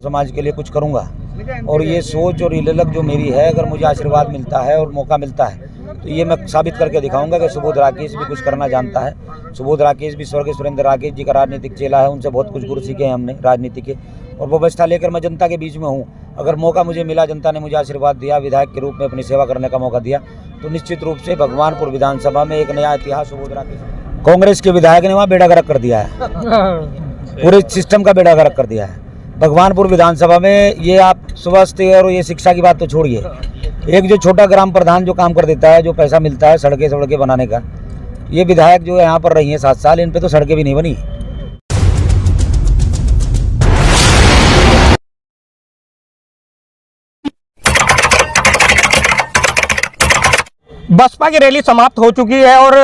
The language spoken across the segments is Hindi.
समाज के लिए कुछ करूंगा और ये सोच और ये ललक जो मेरी है, अगर मुझे आशीर्वाद मिलता है और मौका मिलता है तो ये मैं साबित करके दिखाऊंगा कि सुबोध राकेश भी कुछ करना जानता है। सुबोध राकेश भी स्वर्गीय सुरेंद्र राकेश जी का राजनीतिक चेला है, उनसे बहुत कुछ गुर सीखे हैं हमने राजनीति के, और व्यवस्था लेकर मैं जनता के बीच में हूँ। अगर मौका मुझे मिला, जनता ने मुझे आशीर्वाद दिया, विधायक के रूप में अपनी सेवा करने का मौका दिया, तो निश्चित रूप से भगवानपुर विधानसभा में एक नया इतिहास सुबोध राकेश, कांग्रेस के विधायक ने वहाँ बेड़ा गर्क कर दिया है, पूरे सिस्टम का बेड़ा गर्क कर दिया है। भगवानपुर विधानसभा में ये आप स्वास्थ्य और ये शिक्षा की बात तो छोड़िए, एक जो छोटा ग्राम प्रधान जो काम कर देता है, जो पैसा मिलता है सड़कें बनाने का, ये विधायक जो यहाँ पर रही हैं 7 साल, इन पे तो सड़कें भी नहीं बनी। बसपा की रैली समाप्त हो चुकी है और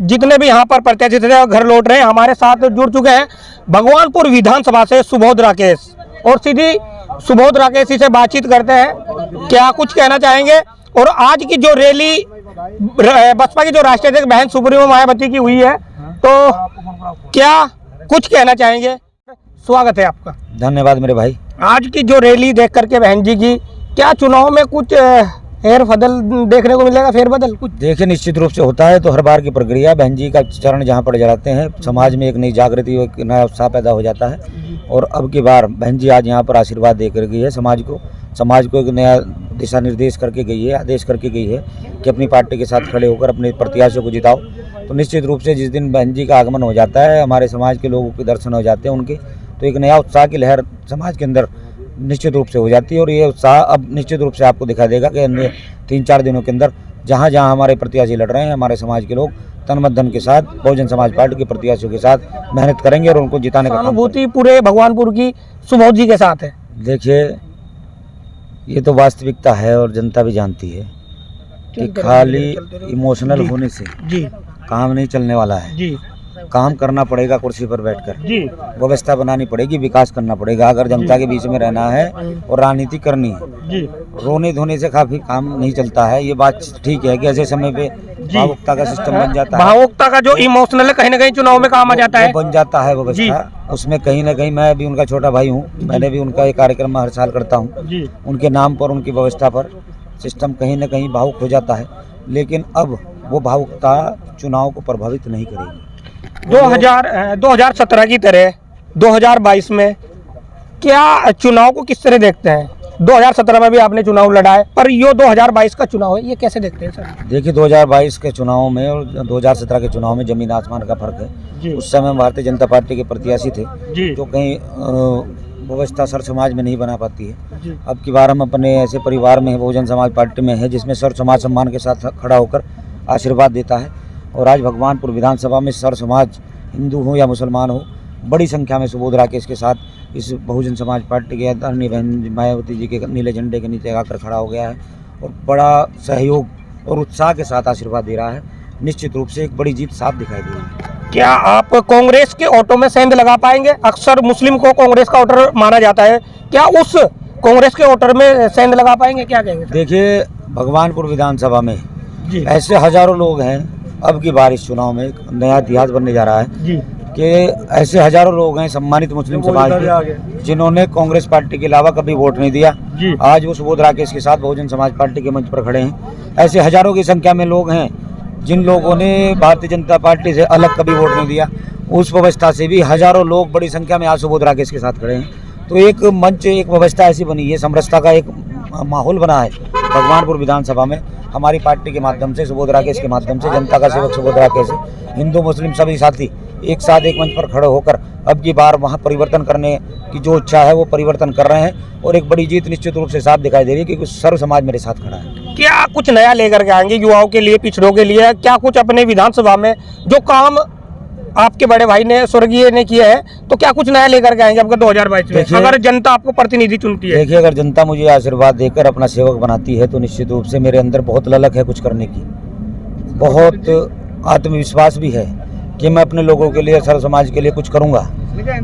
जितने भी यहाँ पर प्रत्याशी थे घर लौट रहे हैं। हमारे साथ जुड़ चुके हैं भगवानपुर विधानसभा से सुबोध राकेश, और सीधी सुबोध राकेश से बातचीत करते हैं, क्या कुछ कहना चाहेंगे। और आज की जो रैली बसपा की जो राष्ट्रीय अध्यक्ष बहन सुप्रीमो मायावती की हुई है, तो क्या कुछ कहना चाहेंगे। स्वागत है आपका। धन्यवाद मेरे भाई। आज की जो रैली देख करके बहन जी की, क्या चुनाव में कुछ फेरबदल देखने को मिलेगा? फेरबदल कुछ देखिए, निश्चित रूप से होता है, तो हर बार की प्रक्रिया, बहन जी का चरण जहाँ पड़ जाते हैं, समाज में एक नई जागृति, एक नया उत्साह पैदा हो जाता है। और अब की बार बहन जी आज यहाँ पर आशीर्वाद देकर गई है समाज को एक नया दिशा निर्देश करके गई है, आदेश करके गई है कि अपनी पार्टी के साथ खड़े होकर अपने प्रत्याशियों को जिताओ। तो निश्चित रूप से जिस दिन बहन जी का आगमन हो जाता है, हमारे समाज के लोगों के दर्शन हो जाते हैं उनके, तो एक नया उत्साह की लहर समाज के अंदर निश्चित रूप से हो जाती है। और ये उत्साह अब निश्चित रूप से आपको दिखा देगा कि अन्य 3-4 दिनों के अंदर जहाँ जहाँ हमारे प्रत्याशी लड़ रहे हैं, हमारे समाज के लोग तन मन धन के साथ बहुजन समाज पार्टी के प्रत्याशियों के साथ मेहनत करेंगे और उनको जिताने का अनुभूति पूरे भगवानपुर की सुबोध जी के साथ है। देखिए, ये तो वास्तविकता है और जनता भी जानती है कि खाली इमोशनल होने से काम नहीं चलने वाला है। काम करना पड़ेगा, कुर्सी पर बैठकर व्यवस्था बनानी पड़ेगी, विकास करना पड़ेगा अगर जनता के बीच में रहना है और राजनीति करनी है। रोने धोने से काफी काम नहीं चलता है, ये बात ठीक है कि ऐसे समय पे भावुकता का सिस्टम बन जाता है, भावुकता का जो इमोशनल है कहीं ना कहीं चुनाव में काम आ जाता है, बन जाता है व्यवस्था। उसमें कहीं ना कहीं मैं भी उनका छोटा भाई हूँ, मैंने भी उनका एक कार्यक्रम हर साल करता हूँ, उनके नाम पर, उनकी व्यवस्था पर सिस्टम कहीं ना कहीं भावुक हो जाता है। लेकिन अब वो भावुकता चुनाव को प्रभावित नहीं करेगी। 2017 की तरह 2022 में क्या चुनाव को किस तरह देखते हैं? 2017 में भी आपने चुनाव लड़ा है, पर ये 2022 का चुनाव है, ये कैसे देखते हैं सर? देखिए, 2022 के चुनाव में और 2017 के चुनाव में जमीन आसमान का फर्क है। उस समय भारतीय जनता पार्टी के प्रत्याशी थे जो कहीं व्यवस्था सर समाज में नहीं बना पाती है। अब की बार हम अपने ऐसे परिवार में बहुजन समाज पार्टी में है जिसमें सर समाज सम्मान के साथ खड़ा होकर आशीर्वाद देता है। और आज भगवानपुर विधानसभा में सर समाज, हिंदू हो या मुसलमान हो, बड़ी संख्या में सुबोध राकेश के साथ इस बहुजन समाज पार्टी के आदरणीय बहन मायावती जी के नीले झंडे के नीचे आकर खड़ा हो गया है और बड़ा सहयोग और उत्साह के साथ आशीर्वाद दे रहा है। निश्चित रूप से एक बड़ी जीत साफ दिखाई दे रही है। क्या आप कांग्रेस के ऑटो में सेंध लगा पाएंगे? अक्सर मुस्लिम को कांग्रेस का वोटर माना जाता है, क्या उस कांग्रेस के वोटर में सेंध लगा पाएंगे? क्या कहेंगे? देखिए, भगवानपुर विधानसभा में ऐसे हजारों लोग हैं, अब की बार इस चुनाव में एक नया इतिहास बनने जा रहा है कि ऐसे हजारों लोग हैं सम्मानित मुस्लिम समाज के जिन्होंने कांग्रेस पार्टी के अलावा कभी वोट नहीं दिया। आज वो सुबोध राकेश के साथ बहुजन समाज पार्टी के मंच पर खड़े हैं। ऐसे हजारों की संख्या में लोग हैं जिन लोगों ने भारतीय जनता पार्टी से अलग कभी वोट नहीं दिया। उस व्यवस्था से भी हजारों लोग बड़ी संख्या में आज सुबोध राकेश के साथ खड़े हैं। तो एक मंच, एक व्यवस्था ऐसी बनी है, समरसता का एक माहौल बना है भगवानपुर विधानसभा में। हमारी पार्टी के माध्यम से, सुबोध राकेश के माध्यम से, जनता का सेवक सुबोध राकेश, हिंदू मुस्लिम सभी साथी एक साथ एक मंच पर खड़े होकर अब की बार वहाँ परिवर्तन करने की जो इच्छा है वो परिवर्तन कर रहे हैं और एक बड़ी जीत निश्चित रूप से साफ दिखाई दे रही है क्योंकि सर्व समाज मेरे साथ खड़ा है। क्या कुछ नया लेकर के आएंगे युवाओं के लिए, पिछड़ों के लिए? क्या कुछ अपने विधानसभा में जो काम आपके बड़े भाई ने, स्वर्गीय ने किया है, तो क्या कुछ नया लेकर के आएंगे आपका 2022 में, अगर जनता आपको प्रतिनिधि चुनती है? देखिए, अगर जनता मुझे आशीर्वाद देकर अपना सेवक बनाती है तो निश्चित रूप से मेरे अंदर बहुत ललक है कुछ करने की, बहुत आत्मविश्वास भी है कि मैं अपने लोगों के लिए, सर समाज के लिए कुछ करूंगा।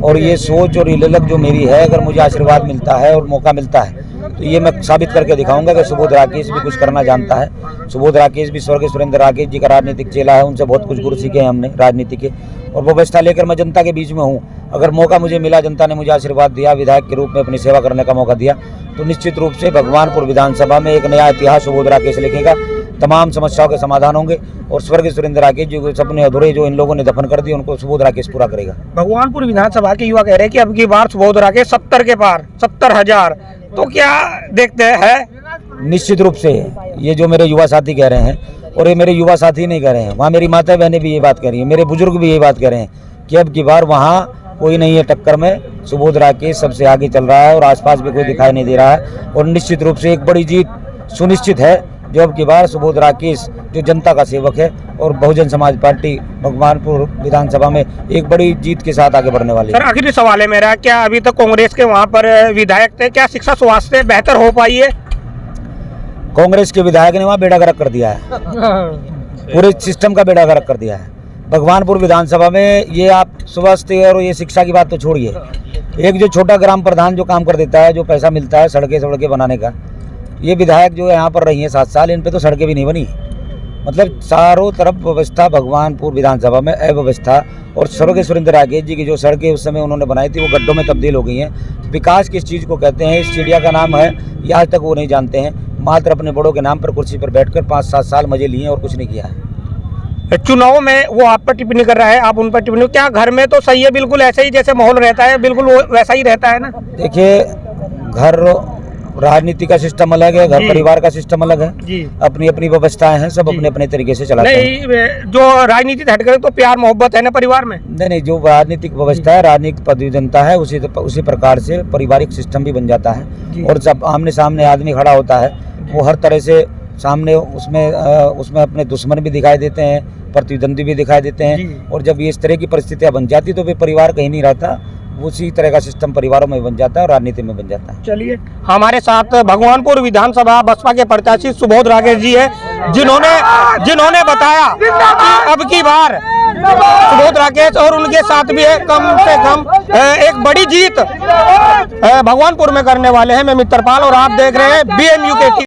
और ये सोच और ये ललक जो मेरी है, अगर मुझे आशीर्वाद मिलता है और मौका मिलता है तो ये मैं साबित करके दिखाऊंगा कि सुबोध राकेश भी कुछ करना जानता है। सुबोध राकेश भी स्वर्गीय सुरेंद्र राकेश जी का राजनीतिक चेला है, उनसे बहुत कुछ गुर सीखे हैं हमने राजनीति के, और वो व्यवस्था लेकर मैं जनता के बीच में हूँ। अगर मौका मुझे मिला, जनता ने मुझे आशीर्वाद दिया, विधायक के रूप में अपनी सेवा करने का मौका दिया, तो निश्चित रूप से भगवानपुर विधानसभा में एक नया इतिहास सुबोध राकेश लिखेगा। तमाम समस्याओं के समाधान होंगे और स्वर्गीय सुरेंद्र राकेश जो सपने अधूरे जो इन लोगों ने दफन कर दिए, उनको सुबोध राकेश पूरा करेगा। भगवानपुर विधानसभा के युवा कह रहे हैं कि अब की बार सुबोध राकेश 70 के पार, 70,000, तो क्या देखते हैं? निश्चित रूप से ये जो मेरे युवा साथी कह रहे हैं, और ये मेरे युवा साथी नहीं कह रहे हैं, वहाँ मेरी माता बहनें भी ये बात कह रही हैं, मेरे बुजुर्ग भी यही बात कह रहे हैं कि अब की बार वहाँ कोई नहीं है टक्कर में, सुबोध राकेश सबसे आगे चल रहा है और आसपास भी कोई दिखाई नहीं दे रहा है। और निश्चित रूप से एक बड़ी जीत सुनिश्चित है, जो अब की बार सुबोध राकेश जो जनता का सेवक है और बहुजन समाज पार्टी भगवानपुर विधानसभा में एक बड़ी जीत के साथ आगे बढ़ने वाली है। सर, आखिरी सवाल है मेरा, क्या अभी तक कांग्रेस के वहाँ पर विधायक थे, क्या शिक्षा स्वास्थ्य बेहतर हो पाई है? कांग्रेस के विधायक ने वहाँ बेड़ा गर्क कर दिया है, पूरे सिस्टम का बेड़ा गर्क कर दिया है। भगवानपुर विधानसभा में ये आप स्वास्थ्य और ये शिक्षा की बात तो छोड़िए, एक जो छोटा ग्राम प्रधान जो काम कर देता है, जो पैसा मिलता है सड़कें बनाने का, ये विधायक जो यहाँ पर रही हैं 7 साल, इन पे तो सड़कें भी नहीं बनी। मतलब चारों तरफ व्यवस्था भगवानपुर विधानसभा में अव्यवस्था, और स्वर्गीय सुरेंद्र राकेश जी की जो सड़कें उस समय उन्होंने बनाई थी वो गड्ढों में तब्दील हो गई हैं। विकास किस चीज़ को कहते हैं, इस चिड़िया का नाम है, ये आज तक वो नहीं जानते हैं। मात्र अपने बड़ों के नाम पर कुर्सी पर बैठकर 5-7 साल मजे लिए और कुछ नहीं किया है। चुनाव में वो आप पर टिप्पणी कर रहा है, आप उन पर टिप्पणी, क्या घर में तो सही है, बिल्कुल ऐसे ही जैसे माहौल रहता है बिल्कुल वो वैसा ही रहता है ना? देखिए, घर राजनीति का सिस्टम अलग है, घर परिवार का सिस्टम अलग है, अपनी अपनी व्यवस्थाएं हैं, सब अपने अपने तरीके से चलाते हैं। नहीं, जो राजनीति हट कर तो प्यार मोहब्बत है ना परिवार में? नहीं, जो राजनीतिक व्यवस्था है, राजनीतिक प्रतिद्वंदता है, उसी प्रकार से पारिवारिक सिस्टम भी बन जाता है। और जब आमने सामने आदमी खड़ा होता है, वो हर तरह से सामने उसमें अपने दुश्मन भी दिखाई देते हैं, प्रतिद्वंदी भी दिखाई देते हैं। और जब ये इस तरह की परिस्थितियां बन जाती तो फिर परिवार कहीं नहीं रहता, उसी तरह का सिस्टम परिवारों में बन जाता है और राजनीति में बन जाता है। चलिए, हमारे साथ भगवानपुर विधानसभा बसपा के प्रत्याशी सुबोध राकेश जी है, जिन्होंने बताया कि अब की बार सुबोध राकेश और उनके साथ भी है कम से कम एक बड़ी जीत भगवानपुर में करने वाले हैं। मैं मित्रपाल और आप देख रहे हैं BMU के